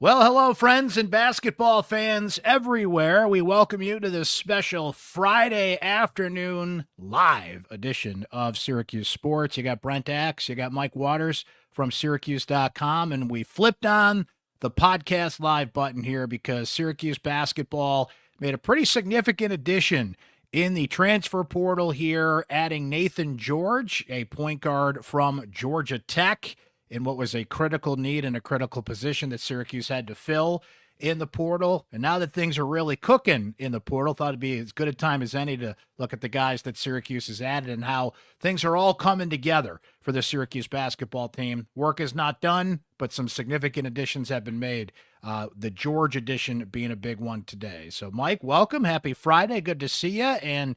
Well, hello, friends and basketball fans everywhere. We welcome you to this special Friday afternoon live edition of Syracuse Sports. You got Brent Axe, you got Mike Waters from syracuse.com, and we flipped on the podcast live button here because Syracuse basketball made a pretty significant addition in the transfer portal here, adding Naithan George, a point guard from Georgia Tech, in what was a critical need and a critical position that Syracuse had to fill in the portal. And now that things are really cooking in the portal, thought it'd be as good a time as any to look at the guys that Syracuse has added and how things are all coming together for the Syracuse basketball team. Work is not done, but some significant additions have been made. The George addition being a big one today. So, Mike, welcome. Happy Friday. Good to see you. And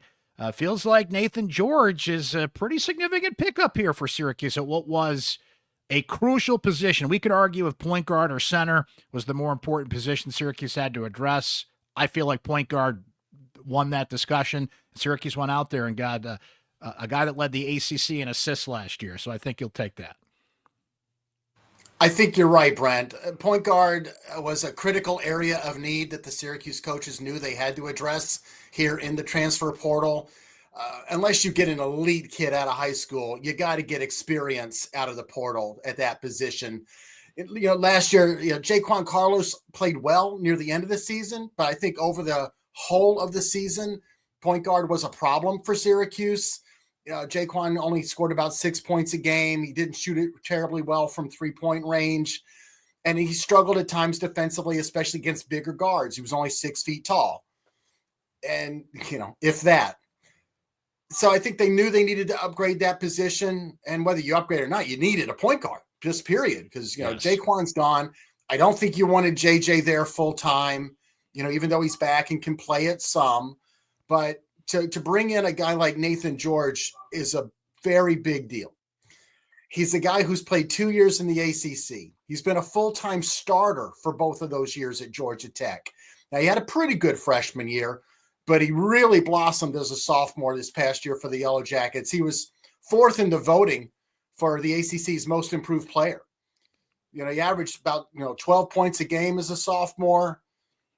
feels like Naithan George is a pretty significant pickup here for Syracuse at what was a crucial position. We could argue if point guard or center was the more important position Syracuse had to address. I feel like point guard won that discussion. Syracuse went out there and got a guy that led the ACC in assists last year, so I think you'll take that. I think you're right, Brent. Point guard was a critical area of need that the Syracuse coaches knew they had to address here in the transfer portal. Unless you get an elite kid out of high school, you got to get experience out of the portal at that position. Last year, Jaquan Carlos played well near the end of the season, but I think over the whole of the season, point guard was a problem for Syracuse. Jaquan only scored about 6 points a game. He didn't shoot it terribly well from 3-point range, and he struggled at times defensively, especially against bigger guards. He was only 6 feet tall, and if that. So I think they knew they needed to upgrade that position, and whether you upgrade or not, you needed a point guard, just period, because Yes. Jaquan's gone. I don't think you wanted JJ there full time, even though he's back and can play it some. But to bring in a guy like Naithan George is a very big deal. He's a guy who's played 2 years in the ACC. He's been a full-time starter for both of those years at Georgia Tech. Now, he had a pretty good freshman year, but he really blossomed as a sophomore this past year for the Yellow Jackets. He was fourth in the voting for the ACC's most improved player. He averaged about 12 points a game as a sophomore.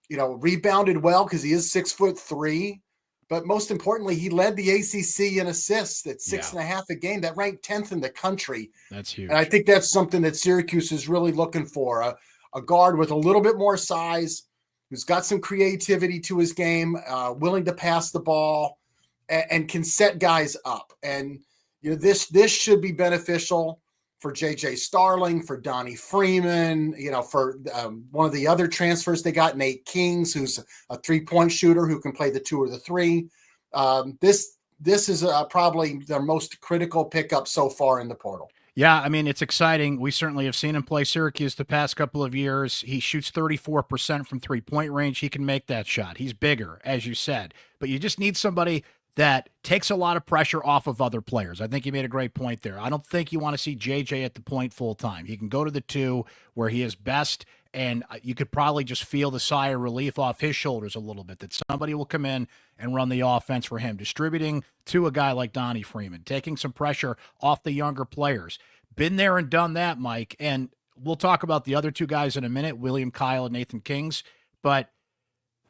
Rebounded well because he is 6'3". But most importantly, he led the ACC in assists at 6.5 a game. That ranked 10th in the country. That's huge. And I think that's something that Syracuse is really looking for, a guard with a little bit more size, who's got some creativity to his game, willing to pass the ball, and can set guys up. And this should be beneficial for J.J. Starling, for Donnie Freeman, for one of the other transfers they got, Nathan Kingz, who's a 3-point shooter who can play the 2 or the 3. This is probably their most critical pickup so far in the portal. Yeah, I mean, it's exciting. We certainly have seen him play Syracuse the past couple of years. He shoots 34% from 3-point range. He can make that shot. He's bigger, as you said. But you just need somebody that takes a lot of pressure off of other players. I think you made a great point there. I don't think you want to see JJ at the point full time. He can go to the 2 where he is best, and you could probably just feel the sigh of relief off his shoulders a little bit, that somebody will come in and run the offense for him, distributing to a guy like Donnie Freeman, taking some pressure off the younger players. Been there and done that, Mike. And we'll talk about the other 2 guys in a minute, William Kyle and Nathan Kingz. But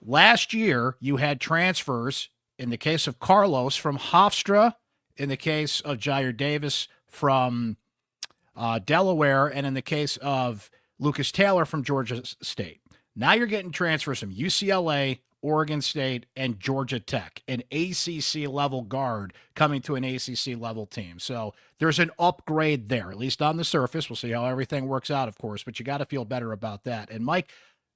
last year, you had transfers in the case of Carlos from Hofstra, in the case of Jair Davis from Delaware, and in the case of Lucas Taylor from Georgia State. Now you're getting transfers from UCLA, Oregon State, and Georgia Tech, an ACC-level guard coming to an ACC-level team. So there's an upgrade there, at least on the surface. We'll see how everything works out, of course, but you got to feel better about that. And, Mike,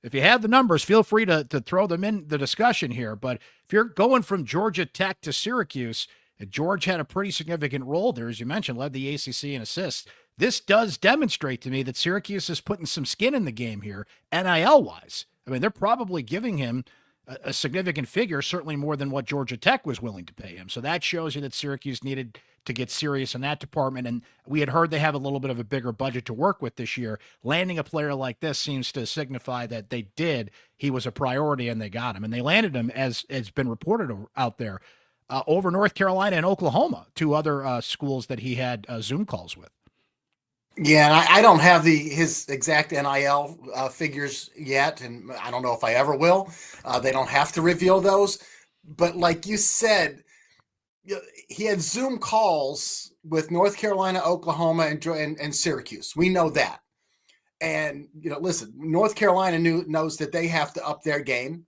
if you have the numbers, feel free to throw them in the discussion here. But if you're going from Georgia Tech to Syracuse, George had a pretty significant role there, as you mentioned, led the ACC in assists. This does demonstrate to me that Syracuse is putting some skin in the game here, NIL-wise. I mean, they're probably giving him a significant figure, certainly more than what Georgia Tech was willing to pay him. So that shows you that Syracuse needed to get serious in that department. And we had heard they have a little bit of a bigger budget to work with this year. Landing a player like this seems to signify that they did. He was a priority and they got him. And they landed him, as it's been reported out there, over North Carolina and Oklahoma, 2 other schools that he had Zoom calls with. Yeah, and I don't have his exact NIL figures yet, and I don't know if I ever will. They don't have to reveal those, but like you said, he had Zoom calls with North Carolina, Oklahoma, and Syracuse. We know that, and listen, North Carolina knows that they have to up their game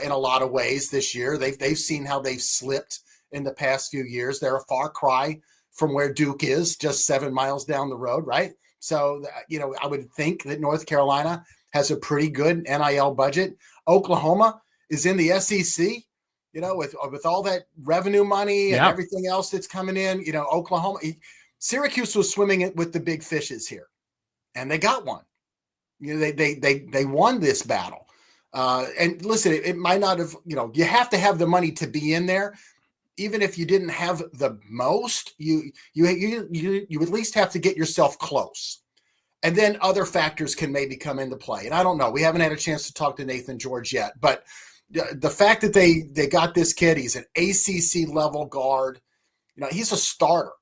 in a lot of ways this year. They've seen how they've slipped in the past few years. They're a far cry from where Duke is, just 7 miles down the road, right? So, I would think that North Carolina has a pretty good NIL budget. Oklahoma is in the SEC, with all that revenue money and everything else that's coming in. Oklahoma, Syracuse was swimming with the big fishes here, and they got one. They won this battle. And listen, it might not have. You have to have the money to be in there. Even if you didn't have the most, you at least have to get yourself close. And then other factors can maybe come into play. And I don't know. We haven't had a chance to talk to Naithan George yet. But the fact that they got this kid, he's an ACC level guard. He's a starter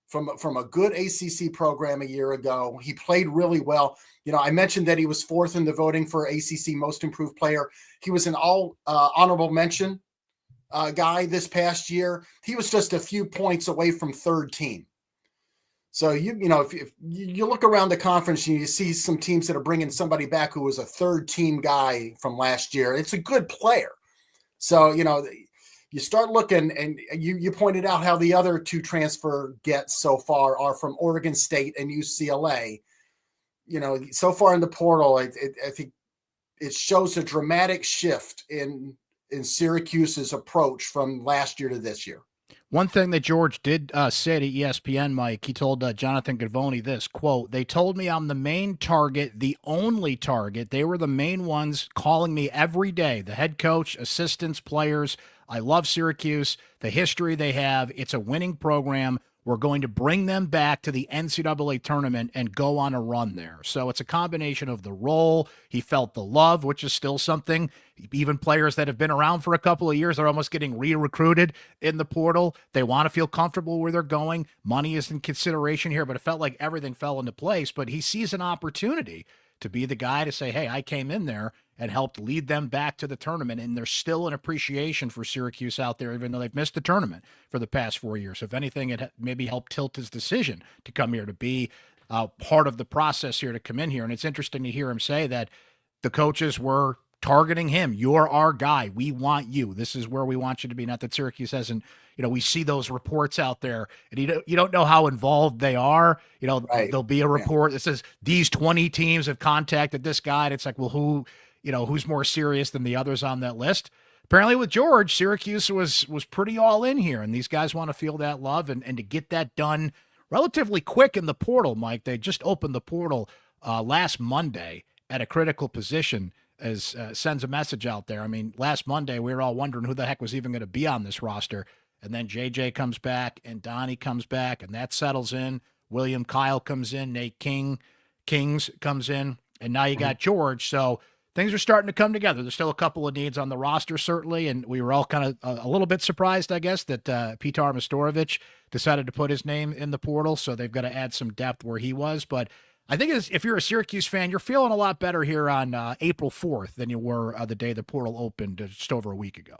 from a good ACC program a year ago. He played really well. I mentioned that he was fourth in the voting for ACC Most Improved Player. He was an all honorable mention guy this past year. He was just a few points away from third team. So if you look around the conference and you see some teams that are bringing somebody back who was a third team guy from last year, it's a good player. So you start looking, and you pointed out how the other two transfer gets so far are from Oregon State and UCLA. So far in the portal, I think it shows a dramatic shift in Syracuse's approach from last year to this year. One thing that George did say to ESPN, Mike, he told Jonathan Gavoni this, quote, "They told me I'm the main target, the only target. They were the main ones calling me every day, the head coach, assistants, players. I love Syracuse, the history they have. It's a winning program. We're going to bring them back to the NCAA tournament and go on a run there." So it's a combination of the role. He felt the love, which is still something. Even players that have been around for a couple of years are almost getting re-recruited in the portal. They want to feel comfortable where they're going. Money is in consideration here, but it felt like everything fell into place. But he sees an opportunity to be the guy to say, hey, I came in there and helped lead them back to the tournament. And there's still an appreciation for Syracuse out there, even though they've missed the tournament for the past 4 years. If anything, it maybe helped tilt his decision to come here, to be part of the process here, to come in here. And it's interesting to hear him say that the coaches were targeting him. You're our guy. We want you. This is where we want you to be. Not that Syracuse hasn't, we see those reports out there, and you don't know how involved they are. Right. There'll be a report that says these 20 teams have contacted this guy. And it's like, well, who's more serious than the others on that list? Apparently with George, Syracuse was pretty all in here, and these guys want to feel that love and to get that done relatively quick in the portal, Mike. They just opened the portal last Monday at a critical position, as sends a message out there. I mean, last Monday we were all wondering who the heck was even going to be on this roster, and then JJ comes back and Donnie comes back, and that settles in. William Kyle comes in, Nathan Kingz comes in, and now you got George. So things are starting to come together. There's still a couple of needs on the roster, certainly, and we were all kind of a little bit surprised, I guess, that Petar Mastorovich decided to put his name in the portal, so they've got to add some depth where he was. But I think if you're a Syracuse fan, you're feeling a lot better here on April 4th than you were the day the portal opened just over a week ago.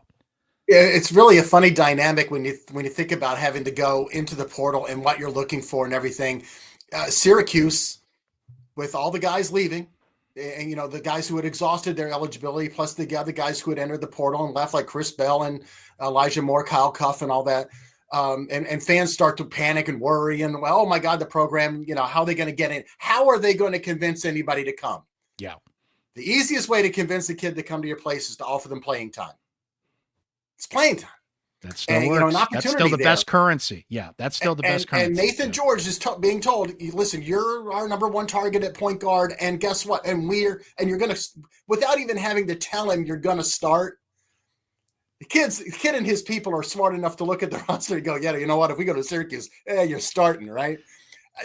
Yeah, it's really a funny dynamic when you think about having to go into the portal and what you're looking for and everything. Syracuse, with all the guys leaving, and the guys who had exhausted their eligibility, plus the other guys who had entered the portal and left, like Chris Bell and Elijah Moore, Kyle Cuff, and all that. And fans start to panic and worry and, well, oh my God, the program, how are they going to get in? How are they going to convince anybody to come? Yeah. The easiest way to convince a kid to come to your place is to offer them playing time. It's playing time. That still works. That's still the best currency. Yeah, that's still the best currency. And Naithan George is being told, listen, you're our number one target at point guard, and guess what? And you're going to, without even having to tell him you're going to start. The kid and his people are smart enough to look at the roster and go, yeah, you know what? If we go to Syracuse, you're starting, right?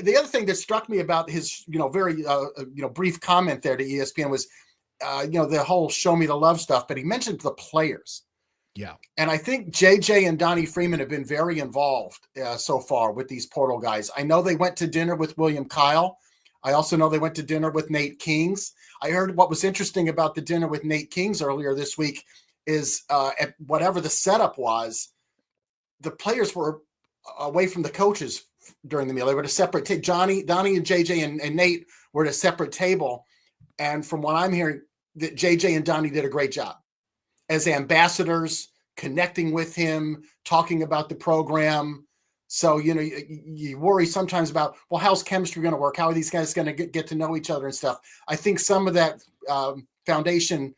The other thing that struck me about his, very, brief comment there to ESPN was, the whole show me the love stuff, but he mentioned the players. Yeah. And I think JJ and Donnie Freeman have been very involved so far with these portal guys. I know they went to dinner with William Kyle. I also know they went to dinner with Nathan Kingz. I heard what was interesting about the dinner with Nathan Kingz earlier this week is at whatever the setup was, the players were away from the coaches during the meal. They were at a separate table. Donnie and JJ and Nate were at a separate table. And from what I'm hearing, that JJ and Donnie did a great job as ambassadors, connecting with him, talking about the program. So, you worry sometimes about, well, how's chemistry going to work? How are these guys going to get to know each other and stuff? I think some of that foundation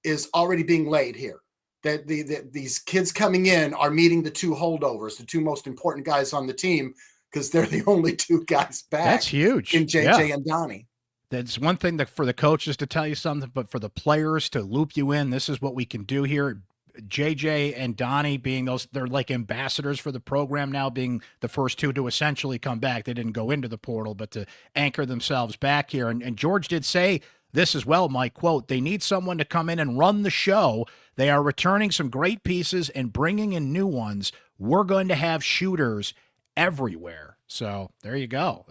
is already being laid here. That these kids coming in are meeting the two holdovers, the two most important guys on the team, because they're the only two guys back. That's huge. In JJ and Donnie. That's one thing for the coaches to tell you something, but for the players to loop you in, this is what we can do here. JJ and Donnie being they're like ambassadors for the program now, being the first two to essentially come back. They didn't go into the portal, but to anchor themselves back here. And George did say this as well, Mike, quote, "They need someone to come in and run the show. They are returning some great pieces and bringing in new ones. We're going to have shooters everywhere." So there you go.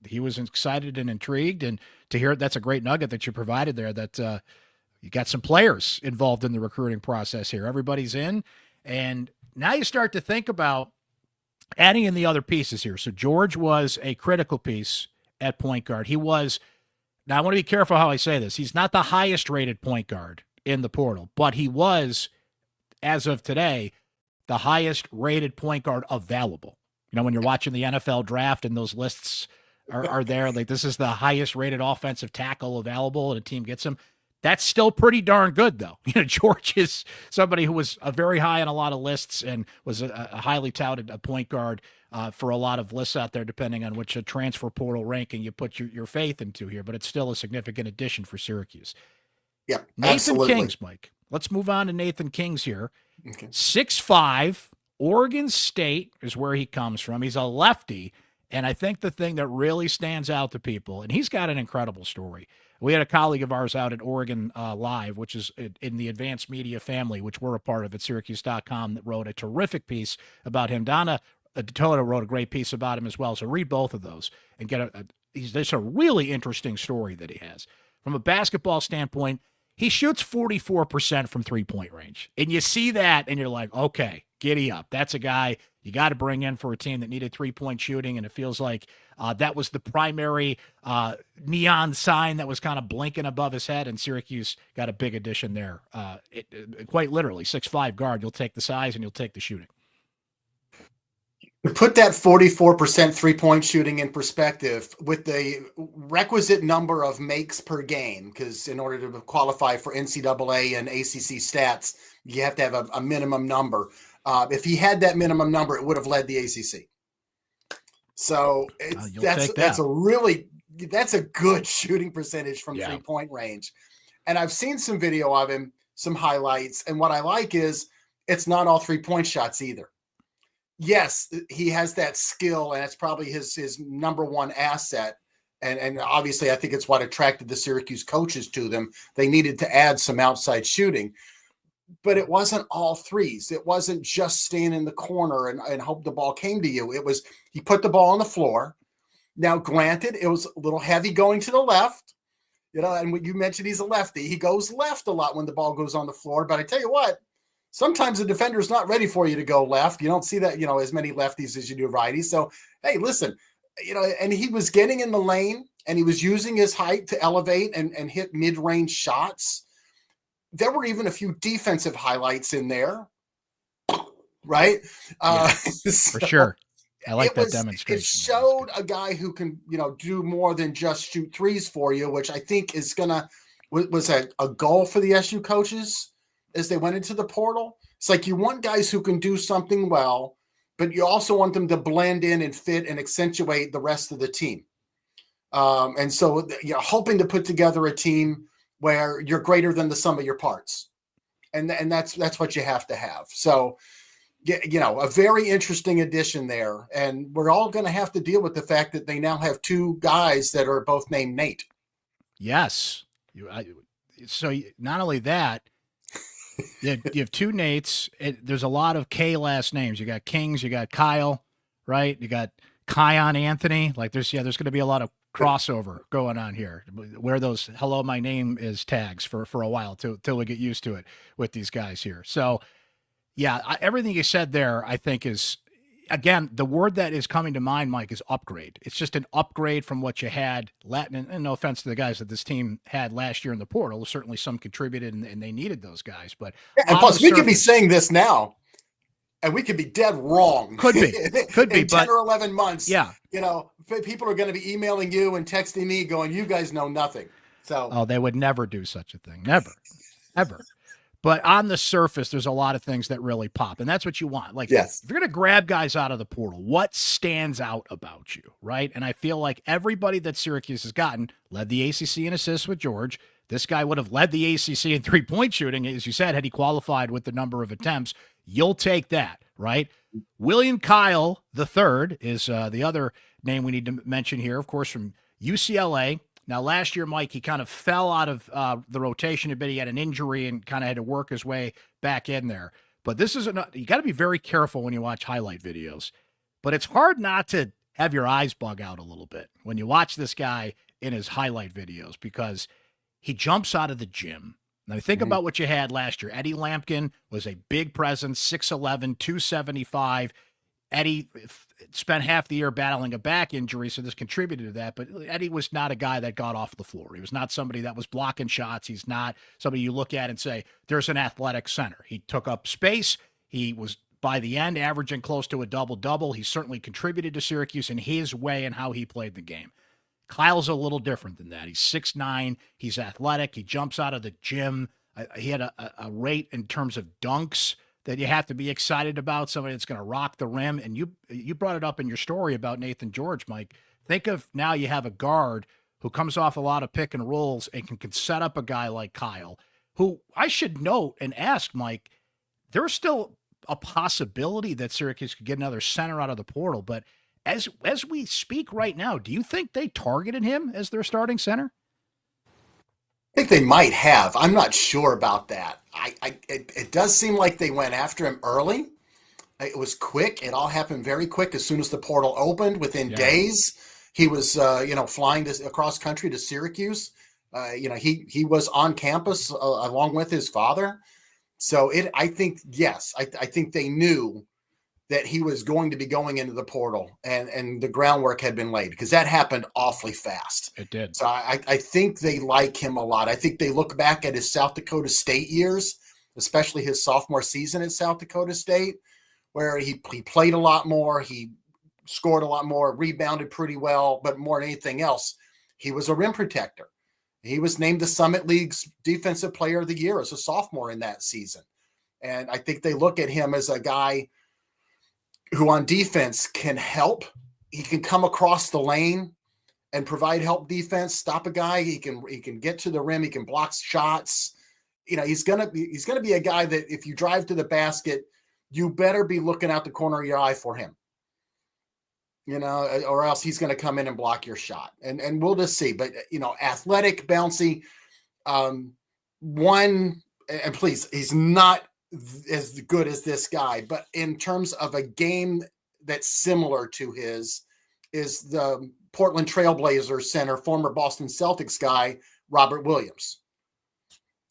He was excited and intrigued, and to hear it, that's a great nugget that you provided there, that you got some players involved in the recruiting process here. Everybody's in, and now you start to think about adding in the other pieces here. So George was a critical piece at point guard. He was, now I want to be careful how I say this, he's not the highest rated point guard in the portal, but he was, as of today, the highest rated point guard available. When you're watching the NFL draft and those lists are there, like this is the highest rated offensive tackle available and a team gets him. That's still pretty darn good, though. George is somebody who was very high on a lot of lists and was a highly touted point guard for a lot of lists out there, depending on which transfer portal ranking you put your faith into here. But it's still a significant addition for Syracuse. Yeah, Nathan absolutely. Kingz, Mike. Let's move on to Nathan Kingz here. Okay. 6'5", Oregon State is where he comes from. He's a lefty, and I think the thing that really stands out to people, and he's got an incredible story. We had a colleague of ours out at Oregon Live, which is in the advanced media family, which we're a part of at syracuse.com, that wrote a terrific piece about him. Donna Toto wrote a great piece about him as well. So read both of those and get there's a really interesting story that he has. From a basketball standpoint, he shoots 44% from three-point range. And you see that, and you're like, okay, giddy up. That's a guy you got to bring in for a team that needed three-point shooting, and it feels like that was the primary neon sign that was kind of blinking above his head, and Syracuse got a big addition there. Quite literally, 6'5" guard. You'll take the size, and you'll take the shooting. To put that 44% three-point shooting in perspective with the requisite number of makes per game, because in order to qualify for NCAA and ACC stats, you have to have a minimum number. If he had that minimum number, it would have led the ACC. So that's a good shooting percentage from three-point range. And I've seen some video of him, some highlights, and what I like is it's not all three-point shots either. Yes, he has that skill, and it's probably his number one asset. And obviously, I think it's what attracted the Syracuse coaches to them. They needed to add some outside shooting. But it wasn't all threes. It wasn't just stand in the corner and hope the ball came to you. It was he put the ball on the floor. Now, granted, it was a little heavy going to the left. And when you mentioned he's a lefty, he goes left a lot when the ball goes on the floor. But I tell you what, sometimes the defender's not ready for you to go left. You don't see that, as many lefties as you do righties. So, hey, listen, and he was getting in the lane and he was using his height to elevate and hit mid-range shots. There were even a few defensive highlights in there, right? For sure. I like that demonstration. It showed a guy who can, do more than just shoot threes for you, which I think is was a goal for the SU coaches as they went into the portal. It's like you want guys who can do something well, but you also want them to blend in and fit and accentuate the rest of the team. And so, hoping to put together a team where you're greater than the sum of your parts. And that's what you have to have. So, a very interesting addition there. And we're all going to have to deal with the fact that they now have two guys that are both named Nate. Yes. So not only that, you have two Nates. There's a lot of K last names. You got Kingz, you got Kyle, right? You got Kion Anthony. Like there's going to be a lot of crossover going on here. Wear those "Hello, my name is" tags for a while till we get used to it with these guys here. So, yeah, everything you said there, I think is, again, the word that is coming to mind, Mike, is upgrade. It's just an upgrade from what you had. And no offense to the guys that this team had last year in the portal, certainly some contributed and they needed those guys. But and plus, we could be saying this now, and we could be dead wrong. Could be, in 10 or 11 months. Yeah, people are going to be emailing you and texting me, going, "You guys know nothing." So, they would never do such a thing, never, ever. But on the surface, there's a lot of things that really pop, and that's what you want. Like, yes. If you're going to grab guys out of the portal, what stands out about you, right? And I feel like everybody that Syracuse has gotten led the ACC in assists with George. This guy would have led the ACC in three-point shooting, as you said, had he qualified with the number of attempts. You'll take that, right? William Kyle III is the other name we need to mention here, of course, from UCLA. Now, last year, Mike, he kind of fell out of the rotation a bit. He had an injury and kind of had to work his way back in there. But this is you got to be very careful when you watch highlight videos. But it's hard not to have your eyes bug out a little bit when you watch this guy in his highlight videos, because he jumps out of the gym. Now, think about what you had last year. Eddie Lampkin was a big presence, 6'11", 275. Eddie spent half the year battling a back injury, so this contributed to that. But Eddie was not a guy that got off the floor. He was not somebody that was blocking shots. He's not somebody you look at and say, there's an athletic center. He took up space. He was, by the end, averaging close to a double-double. He certainly contributed to Syracuse in his way and how he played the game. Kyle's a little different than that. He's 6'9". He's athletic. He jumps out of the gym. He had a rate in terms of dunks that you have to be excited about, somebody that's going to rock the rim. And you brought it up in your story about Naithan George, Mike. Think of now you have a guard who comes off a lot of pick and rolls and can set up a guy like Kyle, who I should note and ask, Mike, there's still a possibility that Syracuse could get another center out of the portal. But as we speak right now, do you think they targeted him as their starting center? I think they might have. I'm not sure about that. It does seem like they went after him early. It was quick. It all happened very quick. As soon as the portal opened, within days, he was flying across country to Syracuse. He was on campus along with his father. So I think they knew that he was going to be going into the portal, and the groundwork had been laid, because that happened awfully fast. It did. So I think they like him a lot. I think they look back at his South Dakota State years, especially his sophomore season at South Dakota State, where he played a lot more, he scored a lot more, rebounded pretty well, but more than anything else, he was a rim protector. He was named the Summit League's Defensive Player of the Year as a sophomore in that season. And I think they look at him as a guy who on defense can help. He can come across the lane and provide help defense, stop a guy. He can get to the rim. He can block shots. He's gonna be a guy that if you drive to the basket, you better be looking out the corner of your eye for him. Or else he's going to come in and block your shot. And we'll just see. But athletic, bouncy, and please, he's not as good as this guy, but in terms of a game that's similar to his is the Portland Trailblazers center, former Boston Celtics guy, Robert Williams,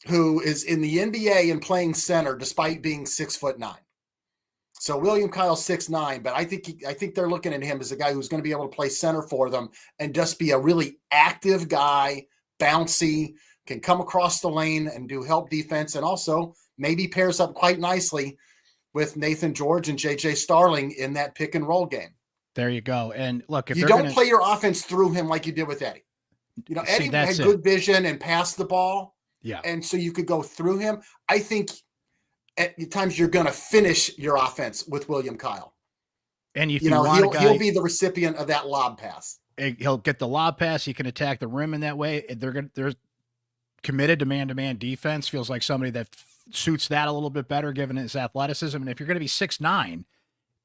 who is in the NBA and playing center despite being 6'9". So William Kyle's 6'9", but I think they're looking at him as a guy who's going to be able to play center for them and just be a really active guy, bouncy, can come across the lane and do help defense, and also maybe pairs up quite nicely with Naithan George and JJ Starling in that pick and roll game. There you go. And look, if you don't play your offense through him like you did with Eddie. Eddie had good vision and passed the ball. Yeah. And so you could go through him. I think at times you're going to finish your offense with William Kyle. And if he'll be the recipient of that lob pass. He'll get the lob pass. He can attack the rim in that way. They're committed to man-to-man defense. Feels like somebody that suits that a little bit better given his athleticism. And if you're going to be 6'9",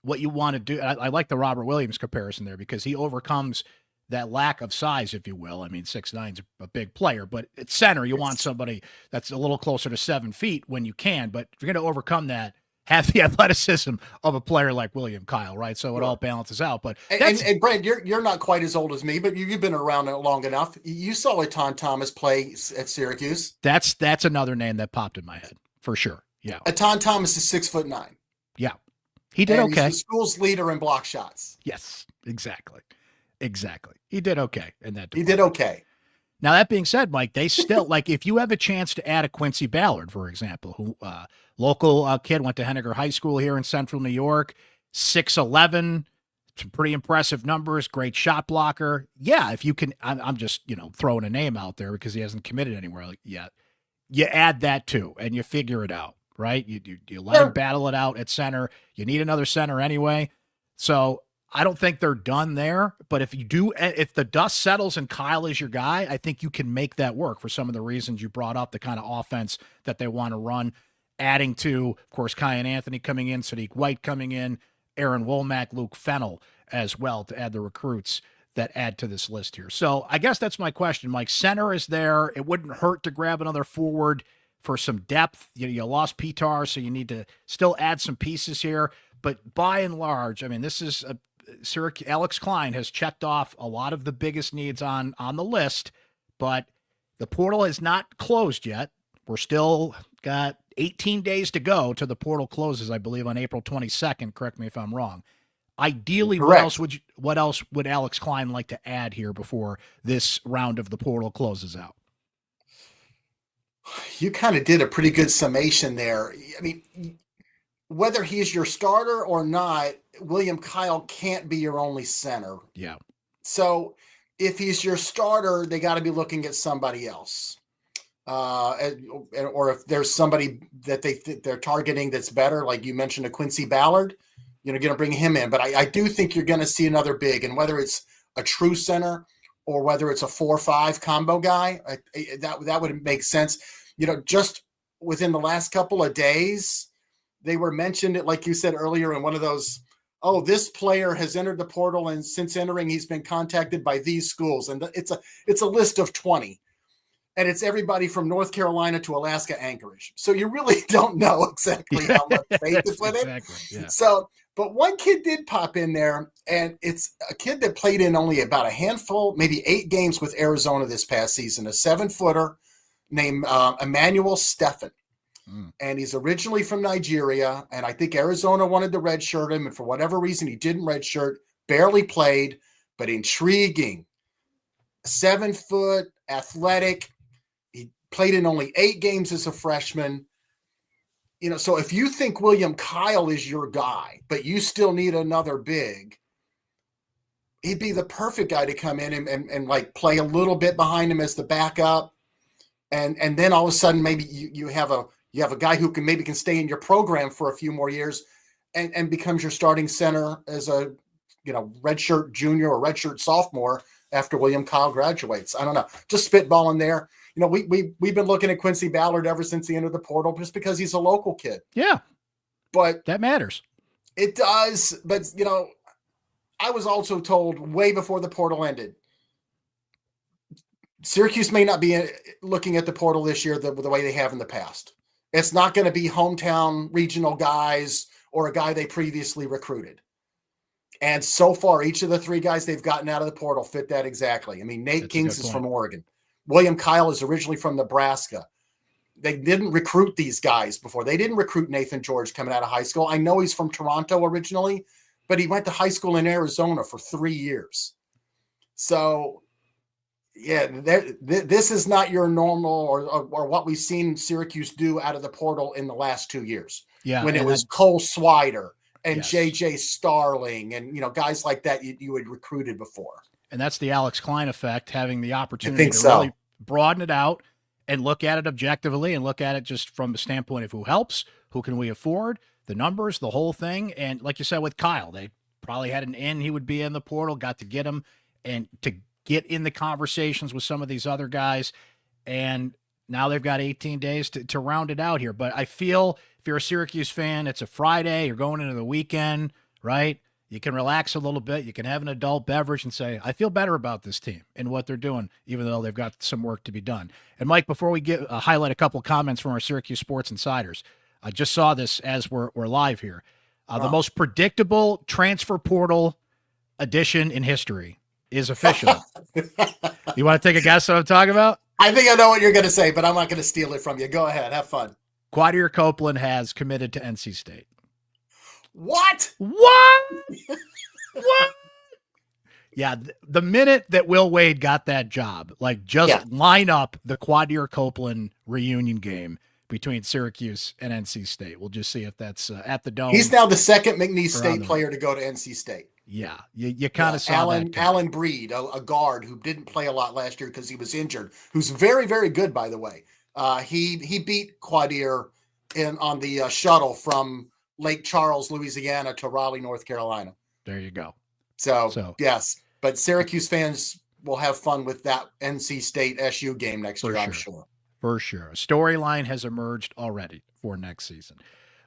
what you want to do, I like the Robert Williams comparison there, because he overcomes that lack of size, if you will. I mean, 6'9" is a big player, but at center, you want somebody that's a little closer to 7 feet when you can. But if you're going to overcome that, have the athleticism of a player like William Kyle, right? So it all balances out. But and Brent, you're not quite as old as me, but you've been around long enough. You saw Naithan Thomas play at Syracuse. That's another name that popped in my head for sure. Yeah, Naithan Thomas is 6'9". yeah, he did okay. He's the school's leader in block shots. Yes, exactly. He did okay in that department. He did okay. Now, that being said, Mike, they still, like, if you have a chance to add a Quincy Ballard, for example, who local kid, went to Henniger High School here in central New York, 6'11", some pretty impressive numbers, great shot blocker. Yeah, if you can, I'm just, throwing a name out there because he hasn't committed anywhere yet. You add that too, and you figure it out, right? You let him battle it out at center. You need another center anyway. So I don't think they're done there, but if the dust settles and Kyle is your guy, I think you can make that work for some of the reasons you brought up, the kind of offense that they want to run, adding to, of course, Kai and Anthony coming in, Sadiq White coming in, Aaron Womack, Luke Fennell as well to add the recruits that add to this list here. So I guess that's my question, Mike. Center is there. It wouldn't hurt to grab another forward for some depth. You lost Pitar, so you need to still add some pieces here. But by and large, I mean, this is Syracuse. Alex Klein has checked off a lot of the biggest needs on the list, but the portal is not closed yet. We're still got 18 days to go till the portal closes, I believe, on April 22nd. Correct me if I'm wrong. Ideally, Correct. what else would Alex Klein like to add here before this round of the portal closes out? You kind of did a pretty good summation there. I mean, whether he's your starter or not, William Kyle can't be your only center. Yeah. So if he's your starter, they got to be looking at somebody else. Or if there's somebody that they're targeting that's better, like you mentioned, a Quincy Ballard, going to bring him in. But I do think you're going to see another big, and whether it's a true center or whether it's a 4-5 combo guy, that would make sense. Just within the last couple of days, they were mentioned, like you said earlier, in one of those, this player has entered the portal, and since entering, he's been contacted by these schools. And it's a list of 20. And it's everybody from North Carolina to Alaska Anchorage. So you really don't know exactly how much faith is with it. Yeah. So, but one kid did pop in there, and it's a kid that played in only about a handful, maybe 8 games with Arizona this past season, a 7-footer named Emmanuel Stephan. And he's originally from Nigeria, and I think Arizona wanted to redshirt him, and for whatever reason, he didn't redshirt, barely played, but intriguing. 7-foot, athletic. He played in only 8 games as a freshman. So if you think William Kyle is your guy, but you still need another big, he'd be the perfect guy to come in and like play a little bit behind him as the backup. And then all of a sudden, maybe you have a guy who can stay in your program for a few more years and becomes your starting center as a, redshirt junior or redshirt sophomore after William Kyle graduates. I don't know. Just spitballing there. We've been looking at Quincy Ballard ever since he entered the portal just because he's a local kid. Yeah. But that matters. It does. But, I was also told way before the portal ended, Syracuse may not be looking at the portal this year the way they have in the past. It's not going to be hometown regional guys or a guy they previously recruited. And so far, each of the 3 guys they've gotten out of the portal fit that exactly. I mean, Nathan Kingz is from Oregon. William Kyle is originally from Nebraska. They didn't recruit these guys before. They didn't recruit Naithan George coming out of high school. I know he's from Toronto originally, but he went to high school in Arizona for 3 years. So, yeah, this is not your normal or what we've seen Syracuse do out of the portal in the last 2 years. Yeah, when it was Cole Swider and yes. JJ Starling and guys like that you had recruited before. And that's the Alex Klein effect, having the opportunity to really broaden it out and look at it objectively and look at it just from the standpoint of who helps, who can we afford, the numbers, the whole thing. And like you said with Kyle, they probably had an in, he would be in the portal, got to get him and to get in the conversations with some of these other guys. And now they've got 18 days to round it out here. But I feel if you're a Syracuse fan, it's a Friday, you're going into the weekend, right? You can relax a little bit. You can have an adult beverage and say, I feel better about this team and what they're doing, even though they've got some work to be done. And Mike, before we highlight a couple of comments from our Syracuse Sports Insiders, I just saw this as we're live here. The Oh. most predictable transfer portal addition in history is official. You want to take a guess what I'm talking about? I think I know what you're going to say, but I'm not going to steal it from you. Go ahead. Have fun. Quadir Copeland has committed to NC State. What? What? Yeah, the minute that Will Wade got that job, like just line up the Quadir Copeland reunion game between Syracuse and NC State. We'll just see if that's at the Dome. He's now the second McNeese State player to go to NC State. Yeah, you kind of saw that. Alan Breed, a guard who didn't play a lot last year because he was injured, who's very, very good, by the way. He beat Quadir on the shuttle from Lake Charles, Louisiana to Raleigh, North Carolina. There you go. So yes, but Syracuse fans will have fun with that NC State SU game next year, I'm sure. For sure. A storyline has emerged already for next season.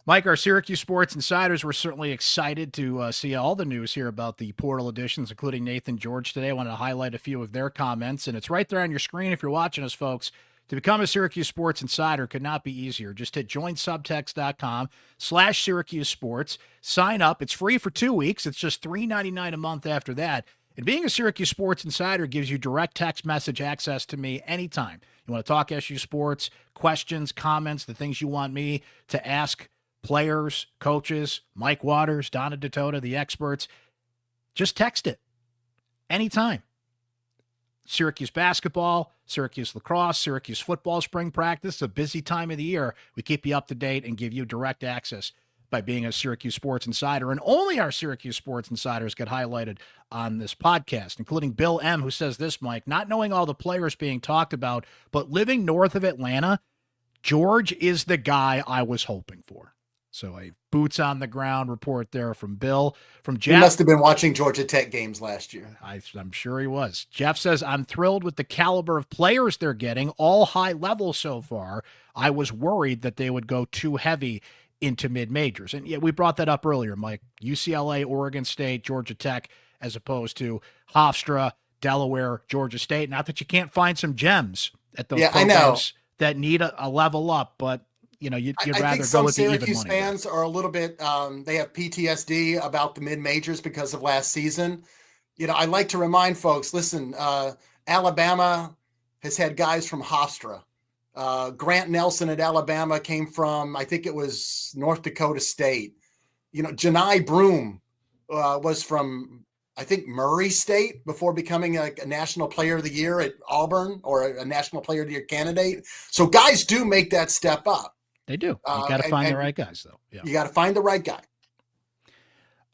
Mike, our Syracuse Sports Insiders, were certainly excited to see all the news here about the portal additions, including Naithan George today. I wanted to highlight a few of their comments, and it's right there on your screen if you're watching us, folks. To become a Syracuse Sports Insider could not be easier. Just hit joinsubtext.com/Syracuse Sports. Sign up. It's free for 2 weeks. It's just $3.99 a month after that. And being a Syracuse Sports Insider gives you direct text message access to me anytime. You want to talk SU Sports, questions, comments, the things you want me to ask players, coaches, Mike Waters, Donna DeTota, the experts, just text it anytime. Syracuse basketball, Syracuse lacrosse, Syracuse football spring practice, a busy time of the year. We keep you up to date and give you direct access by being a Syracuse Sports Insider. And only our Syracuse Sports Insiders get highlighted on this podcast, including Bill M., who says this, Mike, not knowing all the players being talked about, but living north of Atlanta, George is the guy I was hoping for. So a boots on the ground report there from Bill. From Jeff, he must have been watching Georgia Tech games last year. I'm sure he was. Jeff says, I'm thrilled with the caliber of players they're getting, all high level so far. I was worried that they would go too heavy into mid-majors. And yeah, we brought that up earlier, Mike. UCLA, Oregon State, Georgia Tech, as opposed to Hofstra, Delaware, Georgia State. Not that you can't find some gems at those programs that need a level up, but you know, you'd rather go with the even money. I think some Syracuse fans are a little bit, they have PTSD about the mid-majors because of last season. You know, I like to remind folks, listen, Alabama has had guys from Hofstra. Grant Nelson at Alabama came from, I think it was North Dakota State. You know, Janai Broom was from, I think, Murray State before becoming a National Player of the Year at Auburn, or a National Player of the Year candidate. So guys do make that step up. They do. You got to find the right guys, though. Yeah. You got to find the right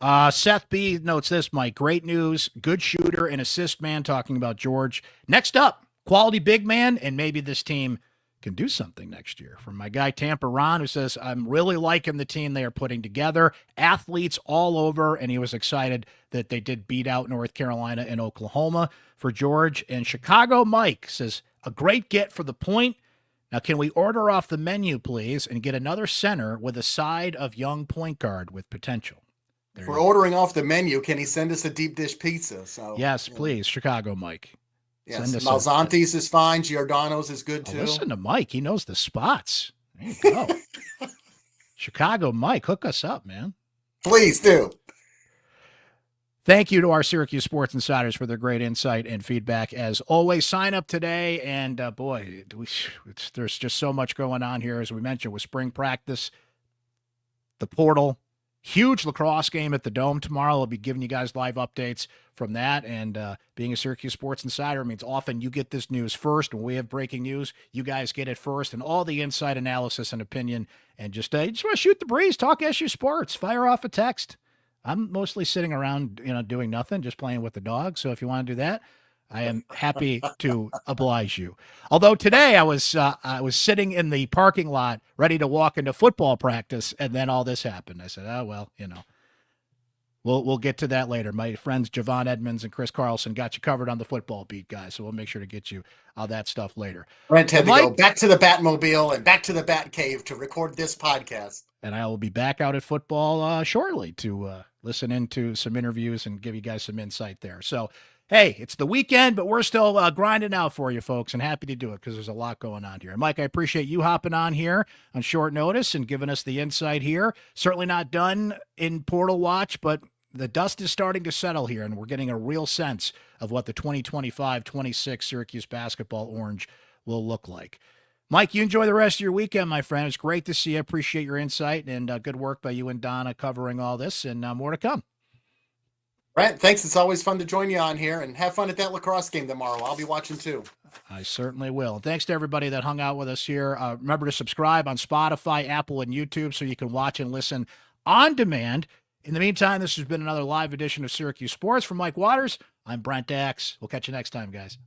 guy. Seth B notes this, Mike. Great news. Good shooter and assist man, talking about George. Next up, quality big man, and maybe this team can do something next year. From my guy Tampa Ron, who says, I'm really liking the team they are putting together. Athletes all over, and he was excited that they did beat out North Carolina and Oklahoma for George. And Chicago Mike says, a great get for the point. Now, can we order off the menu, please, and get another center with a side of young point guard with potential? If we're ordering off the menu, can he send us a deep dish pizza? So yes, please, Chicago Mike. Yes, Malzante's is fine. Giordano's is good too. Listen to Mike; he knows the spots. There you go. Chicago Mike, hook us up, man. Please do. Thank you to our Syracuse Sports Insiders for their great insight and feedback. As always, sign up today. And boy, there's just so much going on here. As we mentioned, with spring practice, the portal, huge lacrosse game at the Dome tomorrow. I'll be giving you guys live updates from that. And being a Syracuse Sports Insider means often you get this news first. When we have breaking news, you guys get it first, and all the inside analysis and opinion. And just want to shoot the breeze, talk SU Sports, fire off a text. I'm mostly sitting around, doing nothing, just playing with the dog. So if you want to do that, I am happy to oblige you. Although today I was sitting in the parking lot ready to walk into football practice, and then all this happened. I said, oh, well, we'll get to that later. My friends Javon Edmonds and Chris Carlson got you covered on the football beat, guys. So we'll make sure to get you all that stuff later. Brent had to go back to the Batmobile and back to the Bat Cave to record this podcast. And I will be back out at football shortly to listen into some interviews and give you guys some insight there. So, hey, it's the weekend, but we're still grinding out for you folks and happy to do it because there's a lot going on here. And Mike, I appreciate you hopping on here on short notice and giving us the insight here. Certainly not done in Portal Watch, but the dust is starting to settle here, and we're getting a real sense of what the 2025-26 Syracuse basketball orange will look like. Mike, you enjoy the rest of your weekend, my friend. It's great to see you. I appreciate your insight and good work by you and Donna covering all this, and more to come. Brent, thanks. It's always fun to join you on here, and have fun at that lacrosse game tomorrow. I'll be watching too. I certainly will. And thanks to everybody that hung out with us here. Remember to subscribe on Spotify, Apple, and YouTube so you can watch and listen on demand. In the meantime, this has been another live edition of Syracuse Sports. From Mike Waters, I'm Brent Dax. We'll catch you next time, guys.